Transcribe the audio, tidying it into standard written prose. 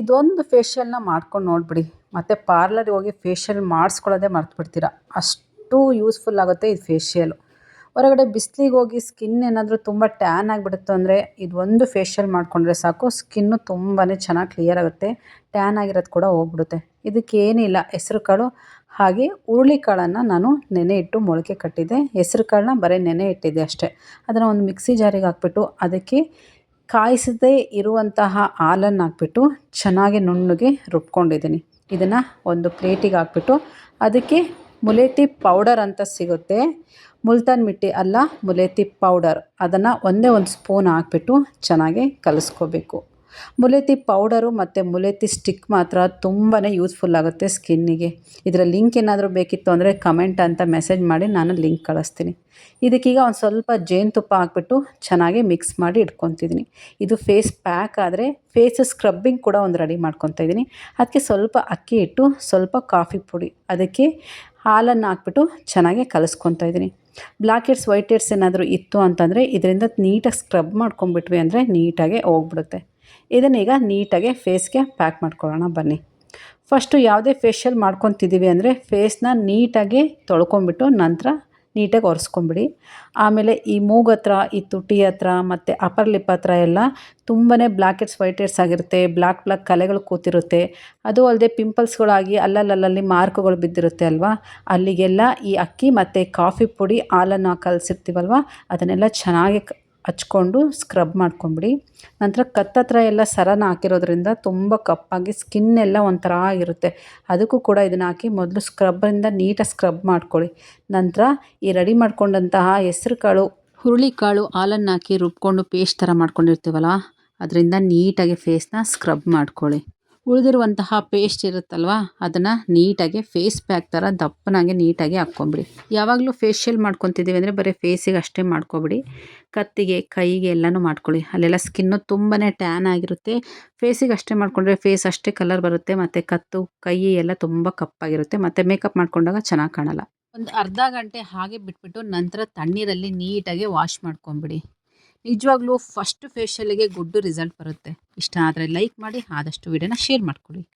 ಇದೊಂದು ಫೇಶಿಯಲ್ನ ಮಾಡ್ಕೊಂಡು ನೋಡಿಬಿಡಿ, ಮತ್ತು ಪಾರ್ಲರ್ಗೆ ಹೋಗಿ ಫೇಶಿಯಲ್ ಮಾಡಿಸ್ಕೊಳ್ಳೋದೇ ಮರ್ತುಬಿಡ್ತೀರ, ಅಷ್ಟು ಯೂಸ್ಫುಲ್ ಆಗುತ್ತೆ ಈ ಫೇಶಿಯಲು. ಹೊರಗಡೆ ಬಿಸಿಲಿಗೆ ಹೋಗಿ ಸ್ಕಿನ್ ಏನಾದರೂ ತುಂಬ ಟ್ಯಾನ್ ಆಗಿಬಿಡುತ್ತೆ ಅಂದರೆ ಇದೊಂದು ಫೇಶಿಯಲ್ ಮಾಡಿಕೊಂಡ್ರೆ ಸಾಕು, ಸ್ಕಿನ್ನು ತುಂಬಾ ಚೆನ್ನಾಗಿ ಕ್ಲಿಯರ್ ಆಗುತ್ತೆ, ಟ್ಯಾನ್ ಆಗಿರೋದು ಕೂಡ ಹೋಗ್ಬಿಡುತ್ತೆ. ಇದಕ್ಕೇನಿಲ್ಲ, ಹೆಸ್ರು ಕಾಳು ಹಾಗೆ ಹುರುಳಿಕಾಳನ್ನು ನಾನು ನೆನೆ ಇಟ್ಟು ಮೊಳಕೆ ಕಟ್ಟಿದ್ದೆ. ಹೆಸ್ರು ಕಾಳನ್ನ ಬರೀ ನೆನೆ ಇಟ್ಟಿದ್ದೆ ಅಷ್ಟೇ. ಅದನ್ನು ಒಂದು ಮಿಕ್ಸಿ ಜಾರಿಗೆ ಹಾಕ್ಬಿಟ್ಟು ಅದಕ್ಕೆ ಕಾಯಿಸದೇ ಇರುವಂತಹ ಹಾಲನ್ನು ಹಾಕ್ಬಿಟ್ಟು ಚೆನ್ನಾಗಿ ನುಣ್ಣಗೆ ರುಬ್ಕೊಂಡಿದ್ದೀನಿ. ಇದನ್ನು ಒಂದು ಪ್ಲೇಟಿಗೆ ಹಾಕ್ಬಿಟ್ಟು ಅದಕ್ಕೆ ಮುಲೇತಿ ಪೌಡರ್ ಅಂತ ಸಿಗುತ್ತೆ, ಮುಲ್ತಾನ್ ಮಿಟ್ಟಿ ಅಲ್ಲ, ಮುಲೇತಿ ಪೌಡರ್, ಅದನ್ನು ಒಂದೇ ಒಂದು ಸ್ಪೂನ್ ಹಾಕ್ಬಿಟ್ಟು ಚೆನ್ನಾಗಿ ಕಲಿಸ್ಕೋಬೇಕು. ಮುಲೇತಿ ಪೌಡರು ಮತ್ತು ಮುಲೇತಿ ಸ್ಟಿಕ್ ಮಾತ್ರ ತುಂಬಾ ಯೂಸ್ಫುಲ್ ಆಗುತ್ತೆ ಸ್ಕಿನ್ನಿಗೆ. ಇದರ ಲಿಂಕ್ ಏನಾದರೂ ಬೇಕಿತ್ತು ಅಂದರೆ ಕಮೆಂಟ್ ಅಂತ ಮೆಸೇಜ್ ಮಾಡಿ, ನಾನು ಲಿಂಕ್ ಕಳಿಸ್ತೀನಿ. ಇದಕ್ಕೀಗ ಒಂದು ಸ್ವಲ್ಪ ಜೇನುತುಪ್ಪ ಹಾಕ್ಬಿಟ್ಟು ಚೆನ್ನಾಗಿ ಮಿಕ್ಸ್ ಮಾಡಿ ಇಟ್ಕೊತಿದ್ದೀನಿ. ಇದು ಫೇಸ್ ಪ್ಯಾಕ್ ಆದರೆ ಫೇಸ್ ಸ್ಕ್ರಬ್ಬಿಂಗ್ ಕೂಡ ಒಂದು ರೆಡಿ ಮಾಡ್ಕೊತಾ ಇದ್ದೀನಿ. ಅದಕ್ಕೆ ಸ್ವಲ್ಪ ಅಕ್ಕಿ ಹಿಟ್ಟು, ಸ್ವಲ್ಪ ಕಾಫಿ ಪುಡಿ, ಅದಕ್ಕೆ ಹಾಲನ್ನು ಹಾಕ್ಬಿಟ್ಟು ಚೆನ್ನಾಗಿ ಕಲಿಸ್ಕೊತಾ ಇದ್ದೀನಿ. ಬ್ಲ್ಯಾಕ್ ಹೆಡ್ಸ್ ವೈಟ್ ಹೆಡ್ಸ್ ಏನಾದರೂ ಇತ್ತು ಅಂತಂದರೆ ಇದರಿಂದ ನೀಟಾಗಿ ಸ್ಕ್ರಬ್ ಮಾಡ್ಕೊಂಬಿಟ್ವಿ ಅಂದರೆ ನೀಟಾಗಿ ಹೋಗ್ಬಿಡುತ್ತೆ. ಇದನ್ನೀಗ ನೀಟಾಗಿ ಫೇಸ್ಗೆ ಪ್ಯಾಕ್ ಮಾಡ್ಕೊಳ್ಳೋಣ ಬನ್ನಿ. ಫಸ್ಟು ಯಾವುದೇ ಫೇಶಿಯಲ್ ಮಾಡ್ಕೊತಿದ್ದೀವಿ ಅಂದರೆ ಫೇಸ್ನ ನೀಟಾಗಿ ತೊಳ್ಕೊಂಬಿಟ್ಟು ನಂತರ ನೀಟಾಗಿ ಒರೆಸ್ಕೊಂಬಿಡಿ. ಆಮೇಲೆ ಈ ಮೂಗು ಹತ್ರ, ಈ ತುಟಿ ಹತ್ರ ಮತ್ತು ಅಪ್ಪರ್ ಲಿಪ್ ಹತ್ರ ಎಲ್ಲ ತುಂಬಾ ಬ್ಲ್ಯಾಕ್ ಹೆಡ್ಸ್ ವೈಟ್ ಹೆಡ್ಸ್ ಆಗಿರುತ್ತೆ, ಬ್ಲ್ಯಾಕ್ ಕಲೆಗಳು ಕೂತಿರುತ್ತೆ. ಅದು ಅಲ್ಲದೆ ಪಿಂಪಲ್ಸ್ಗಳಾಗಿ ಅಲ್ಲಲ್ಲಿ ಮಾರ್ಕ್ಗಳು ಬಿದ್ದಿರುತ್ತೆ ಅಲ್ವಾ, ಅಲ್ಲಿಗೆಲ್ಲ ಈ ಅಕ್ಕಿ ಮತ್ತು ಕಾಫಿ ಪುಡಿ ಹಾಲನ್ನು ಕಲಸಿರ್ತೀವಲ್ವ ಅದನ್ನೆಲ್ಲ ಚೆನ್ನಾಗಿ ಹಚ್ಕೊಂಡು ಸ್ಕ್ರಬ್ ಮಾಡ್ಕೊಂಬಿಡಿ. ನಂತರ ಕತ್ತತ್ರ ಎಲ್ಲ ಸರನ ಹಾಕಿರೋದ್ರಿಂದ ತುಂಬ ಕಪ್ಪಾಗಿ ಸ್ಕಿನ್ ಎಲ್ಲ ಒಂಥರ ಆಗಿರುತ್ತೆ, ಅದಕ್ಕೂ ಕೂಡ ಇದನ್ನು ಹಾಕಿ ಮೊದಲು ಸ್ಕ್ರಬ್ಬರಿಂದ ನೀಟಾಗಿ ಸ್ಕ್ರಬ್ ಮಾಡ್ಕೊಳ್ಳಿ. ನಂತರ ಈ ರೆಡಿ ಮಾಡ್ಕೊಂಡಂತಹ ಹೆಸ್ರು ಕಾಳು, ಹುರುಳಿಕಾಳು ಹಾಲನ್ನು ಹಾಕಿ ರುಬ್ಕೊಂಡು ಪೇಸ್ಟ್ ಥರ ಮಾಡ್ಕೊಂಡಿರ್ತೀವಲ್ಲ ಅದರಿಂದ ನೀಟಾಗಿ ಫೇಸ್ನ ಸ್ಕ್ರಬ್ ಮಾಡ್ಕೊಳ್ಳಿ. ಉಳಿದಿರುವಂತಹ ಪೇಸ್ಟ್ ಇರುತ್ತಲ್ವ ಅದನ್ನು ನೀಟಾಗಿ ಫೇಸ್ ಪ್ಯಾಕ್ ಥರ ದಪ್ಪನಾಗಿ ನೀಟಾಗಿ ಹಾಕ್ಕೊಂಬಿಡಿ. ಯಾವಾಗಲೂ ಫೇಶಿಯಲ್ ಮಾಡ್ಕೊತಿದ್ದೀವಿ ಅಂದರೆ ಬರೀ ಫೇಸಿಗೆ ಅಷ್ಟೇ ಮಾಡ್ಕೊಬಿಡಿ, ಕತ್ತಿಗೆ ಕೈಗೆ ಎಲ್ಲನೂ ಮಾಡ್ಕೊಳ್ಳಿ. ಅಲ್ಲೆಲ್ಲ ಸ್ಕಿನ್ನು ತುಂಬಾ ಟ್ಯಾನ್ ಆಗಿರುತ್ತೆ. ಫೇಸಿಗೆ ಅಷ್ಟೇ ಮಾಡಿಕೊಂಡ್ರೆ ಫೇಸ್ ಅಷ್ಟೇ ಕಲರ್ ಬರುತ್ತೆ, ಮತ್ತು ಕತ್ತು ಕೈ ಎಲ್ಲ ತುಂಬ ಕಪ್ಪಾಗಿರುತ್ತೆ, ಮತ್ತು ಮೇಕಪ್ ಮಾಡ್ಕೊಂಡಾಗ ಚೆನ್ನಾಗಿ ಕಾಣಲ್ಲ. ಒಂದು ಅರ್ಧ ಗಂಟೆ ಹಾಗೆ ಬಿಟ್ಬಿಟ್ಟು ನಂತರ ತಣ್ಣೀರಲ್ಲಿ ನೀಟಾಗಿ ವಾಶ್ ಮಾಡ್ಕೊಂಬಿಡಿ. ನಿಜವಾಗ್ಲೂ ಫಸ್ಟ್ ಫೇಶಿಯಲ್ಗೆ ಗುಡ್ ರಿಸಲ್ಟ್ ಬರುತ್ತೆ. ಇಷ್ಟ ಆದರೆ ಲೈಕ್ ಮಾಡಿ, ಆದಷ್ಟು ವಿಡಿಯೋನ ಶೇರ್ ಮಾಡ್ಕೊಳ್ಳಿ.